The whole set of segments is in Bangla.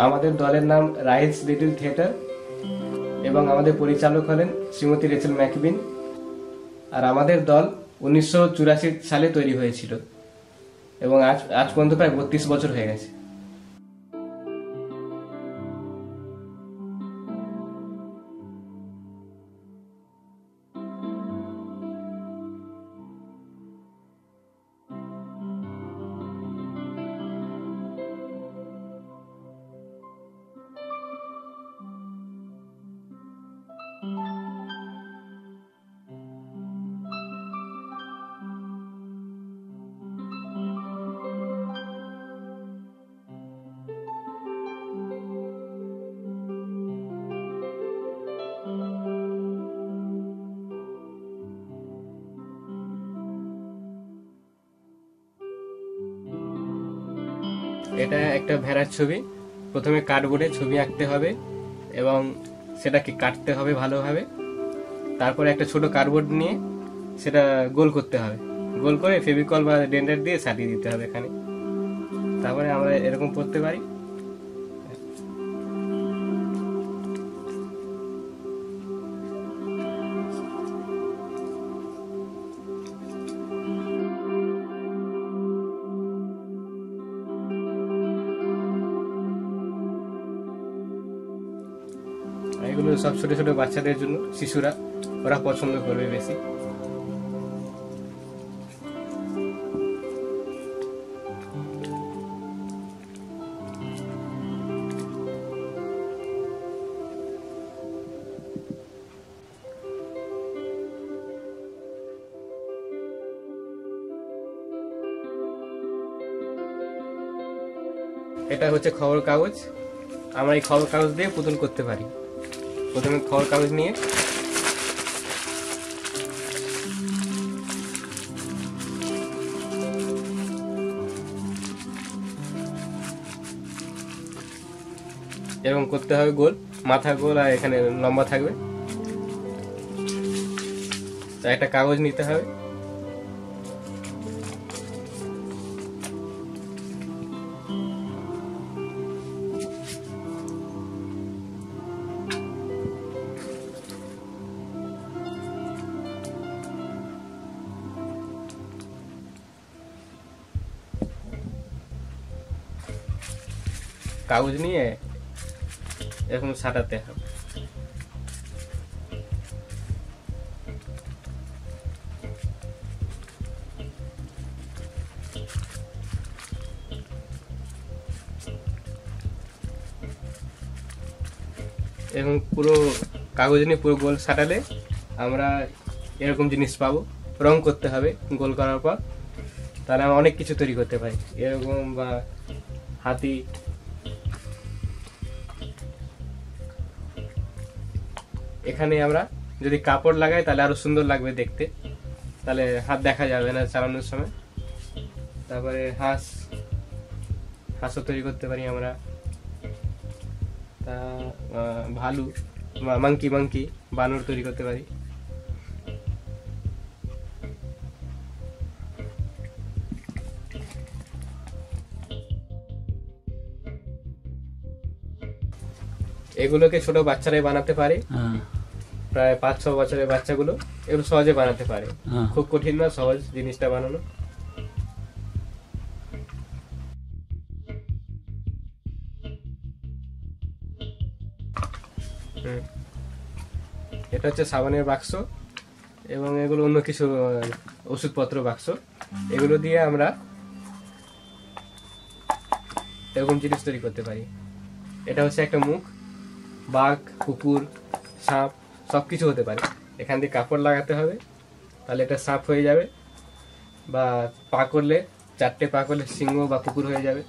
আমাদের দলের নাম রাইজ লিটল থিয়েটার এবং আমাদের পরিচালক হলেন শ্রীমতী রেচেল ম্যাকবিন। আর আমাদের দল 1984 সালে তৈরি হয়েছিল এবং আজ পর্যন্ত প্রায় 32 বছর হয়ে গেছে। এটা একটা ভেড়ার ছবি। প্রথমে কার্ডবোর্ডে ছবি আঁকতে হবে এবং সেটাকে কাটতে হবে ভালোভাবে। তারপরে একটা ছোট কার্ডবোর্ড নিয়ে সেটা গোল করতে হবে, গোল করে ফেভিকল বা ডেন্ডার দিয়ে সাটিয়ে দিতে হবে এখানে। তারপরে আমরা এরকম করতে পারি। এগুলো সব ছোট ছোট বাচ্চাদের জন্য, শিশুরা ওরা পছন্দ করবে বেশি। এটা হচ্ছে খবর কাগজ। আমরা এই খবর কাগজ দিয়ে পুতুল করতে পারি। প্রথমে খবর কাগজ নিয়ে এরকম করতে হবে, গোল, মাথা গোল আর এখানে লম্বা থাকবে। তাই একটা কাগজ নিতে হবে। কাগজ নিয়ে এরকম সাটাতে হবে। এবং পুরো কাগজ নিয়ে পুরো গোল সাটালে আমরা এরকম জিনিস পাবো। রং করতে হবে গোল করার পর, তাহলে আমরা অনেক কিছু তৈরি করতে পারি, এরকম বা হাতি। এখানে আমরা যদি কাপড় লাগাই তাহলে আরো সুন্দর লাগবে দেখতে, তাহলে হাত দেখা যাবে না চালানোর সময়। তারপরে হাঁসও তৈরি করতে পারি আমরা। তা ভালু, মাংকি বানর তৈরি করতে পারি। এগুলোকে ছোট বাচ্চারাই বানাতে পারে, প্রায় 5-6 বছরের বাচ্চাগুলো এগুলো সহজে বানাতে পারে। খুব কঠিন না, সহজ জিনিসটা বানানো। এটা হচ্ছে সাবানের বাক্স এবং এগুলো অন্য কিছু ওষুধপত্র বাক্স। এগুলো দিয়ে আমরা এরকম জিনিস তৈরি করতে পারি। এটা হচ্ছে একটা মুখ, বাঘ, কুকুর, সাপ সবকিছু হতে পারে। এখান দিয়ে কাপড় লাগাতে হবে, তাহলে এটা সাপ হয়ে যাবে। বা পা করলে, 4টে পা করলে সিংহ বা কুকুর হয়ে যাবে।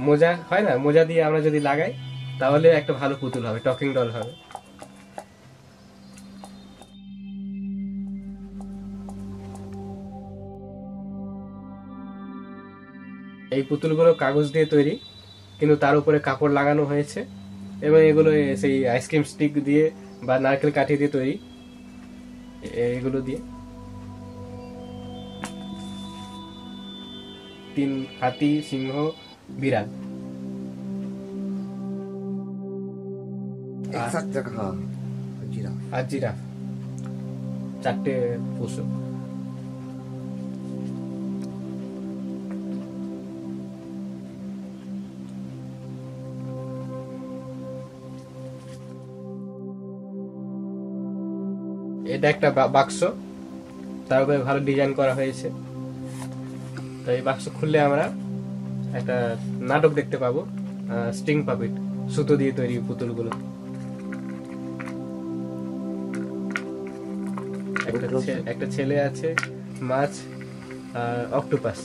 মোজা হয় না, মোজা দিয়ে আমরা যদি লাগাই তাহলে একটা ভালো পুতুল হবে, টকিং ডল হবে। এই পুতুলগুলো কাগজ দিয়ে তৈরি, কিন্তু তার উপরে কাপড় লাগানো হয়েছে এবং এগুলো সেই আইসক্রিম স্টিক দিয়ে বা নারকেল কাঠি দিয়ে তৈরি। এগুলো দিয়ে 3 হাতি, সিংহ, বিড়াল। एक साथ जगह हाँ जीरा আর জিরাফ, 4টে পশু। এটা একটা বাক্স, তার উপরে ভালো ডিজাইন করা হয়েছে। তো এই বাক্স খুললে আমরা একটা নাটক দেখতে পাবো, স্টিং পাপিট, সুতো দিয়ে তৈরি পুতুলগুলো। একটা ছেলে আছে, মাছ, অক্টোপাস।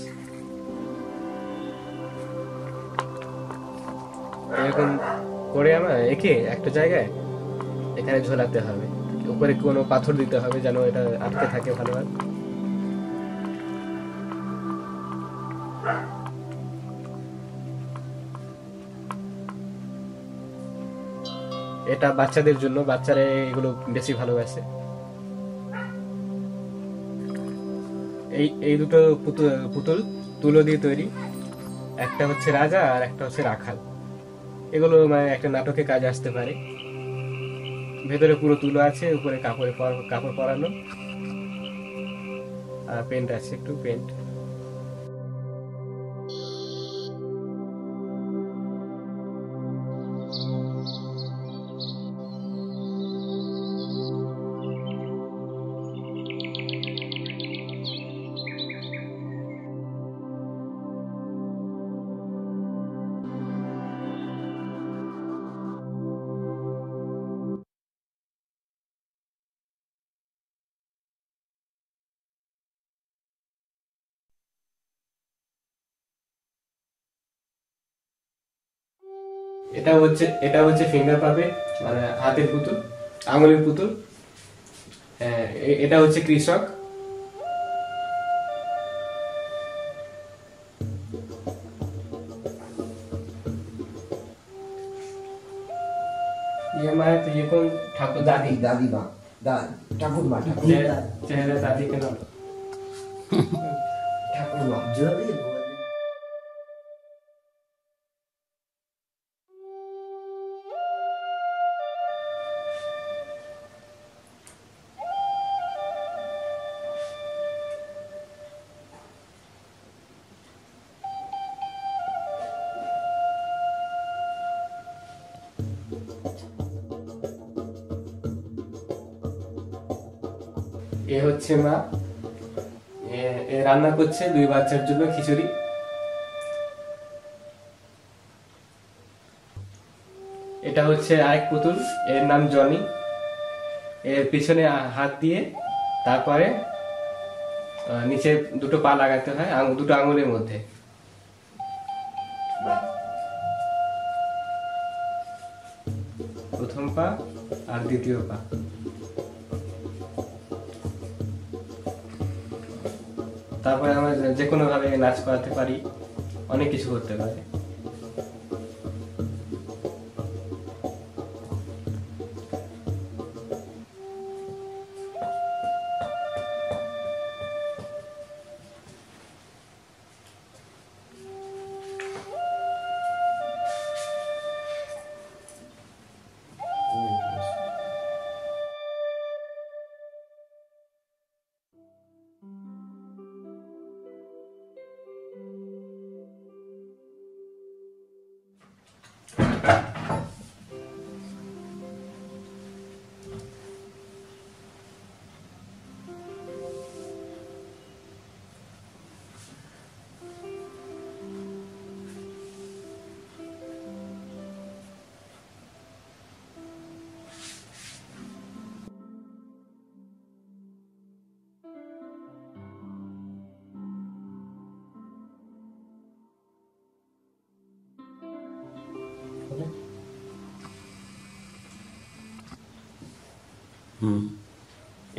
এরকম করে আমরা এঁকে একটা জায়গায় এখানে ঝোলাতে হবে, উপরে কোনো পাথর দিতে হবে যেন এটা আটকে থাকে ভালোভাবে। এটা বাচ্চাদের জন্য, বাচ্চারা এগুলো বেশি ভালোবাসে। এই দুটো পুতুল তুলো দিয়ে তৈরি, একটা হচ্ছে রাজা আর একটা হচ্ছে রাখাল। এগুলো মানে একটা নাটকে কাজে আসতে পারে। ভেতরে পুরো তুলো আছে, উপরে কাপড় পরানো, আর পেন্ট আছে, একটু পেন্ট। এটা হচ্ছে ফিঙ্গার পাপেট, মানে হাতের পুতুল, আঙুলের পুতুল। এটা হচ্ছে কৃষক। ये हमारे तो ये कौन ठाकुर दादी दादी माँ ठाकुर माँ चेहरा दादी के नाम ठाकुर माँ जो भी এ হচ্ছে মা, এ রান্না করছে 2 বাচ্চার জন্য খিচুড়ি। এটা হচ্ছে আরেক পুতুল, এর নাম জনি। এর পিছনে হাত দিয়ে তারপরে নিচে দুটো পা লাগাতে হয়, দুটো আঙুলের মধ্যে। প্রথম পা আর দ্বিতীয় পা। তারপরে আমরা যে কোনো ভাবে নাচ করাতে পারি, অনেক কিছু করতে পারি।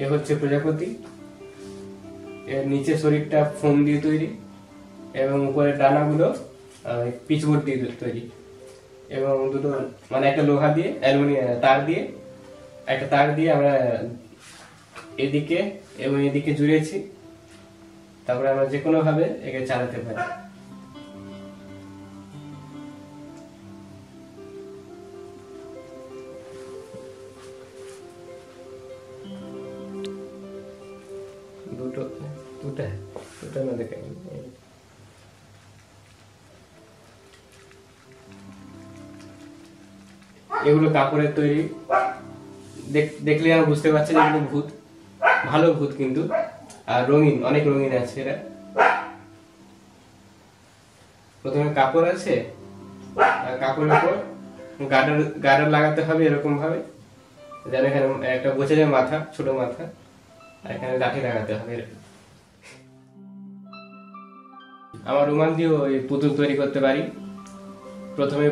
এ হচ্ছে প্রজাপতি। এর নিচে শরীরটা ফোম দিয়ে তৈরি এবং উপরে ডানাগুলো পিচবোর্ড দিয়ে তৈরি, এবং দুটো মানে একটা লোহা দিয়ে, অ্যালুমিনিয়াম তার দিয়ে আমরা এদিকে এবং এদিকে জুড়েছি। তারপরে আমরা যে কোনো ভাবে একে চালাতে পারি। দুটো দুটা দুটো না দেখে এগুলো কাপড়ের তৈরি। দেখলে আর বুঝতে পারছেন এগুলো ভূত, ভালো ভূত কিন্তু, আর রঙিন, অনেক রঙিন আছে এরা। প্রথমে কাপড় আছে, আর কাপড়ের উপর গার্ডার লাগাতে হবে এরকম ভাবে, যেন এখানে একটা বোঝা যায় মাথা, ছোট মাথা, আর এখানে লাঠি লাগাতে হবে। আমার রুমাল দিয়েও এই পুতুল তৈরি করতে পারি। প্রথমে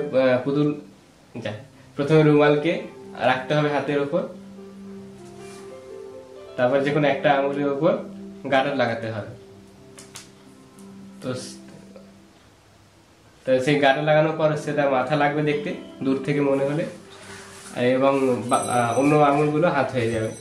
প্রথমে রুমালকে রাখতে হবে হাতের উপর, তারপর যে কোনো একটা আঙুলের উপর গার্ডার লাগাতে হবে। তো সেই গার্ডার লাগানোর পর সেটা মাথা লাগবে দেখতে, দূর থেকে মনে হলে, এবং অন্য আঙুলগুলো হাত হয়ে যাবে।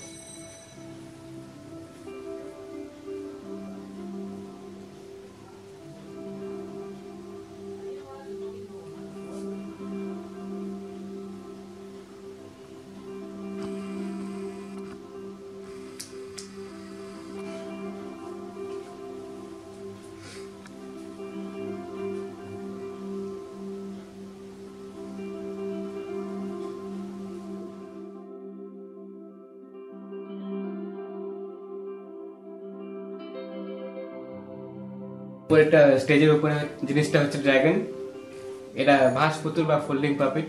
একটা স্টেজের উপরে জিনিসটা হচ্ছে ড্রাগন। এটা ভাস পুতুল বা ফোল্ডিং পাপেট।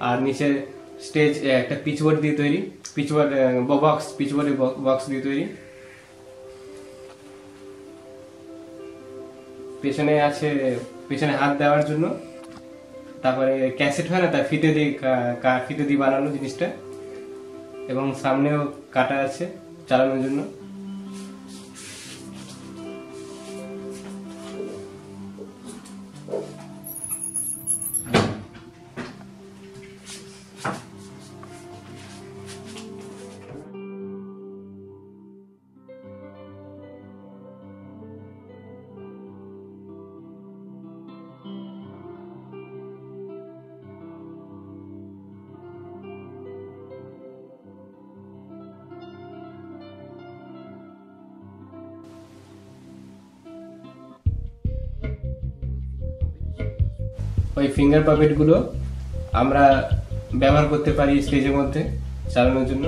আর নিচে স্টেজ একটা পিচবোর্ড দিয়ে তৈরি, পিচবোর্ডের বক্স দিয়ে তৈরি। পেছনে হাত দেওয়ার জন্য। তারপরে ক্যাসেট হয় না, তার ফিতে দিয়ে বানানো জিনিসটা, এবং সামনেও কাটা আছে চালানোর জন্য। ওই ফিঙ্গার পাপেট গুলো আমরা ব্যবহার করতে পারি স্টেজের মধ্যে চালানোর জন্য।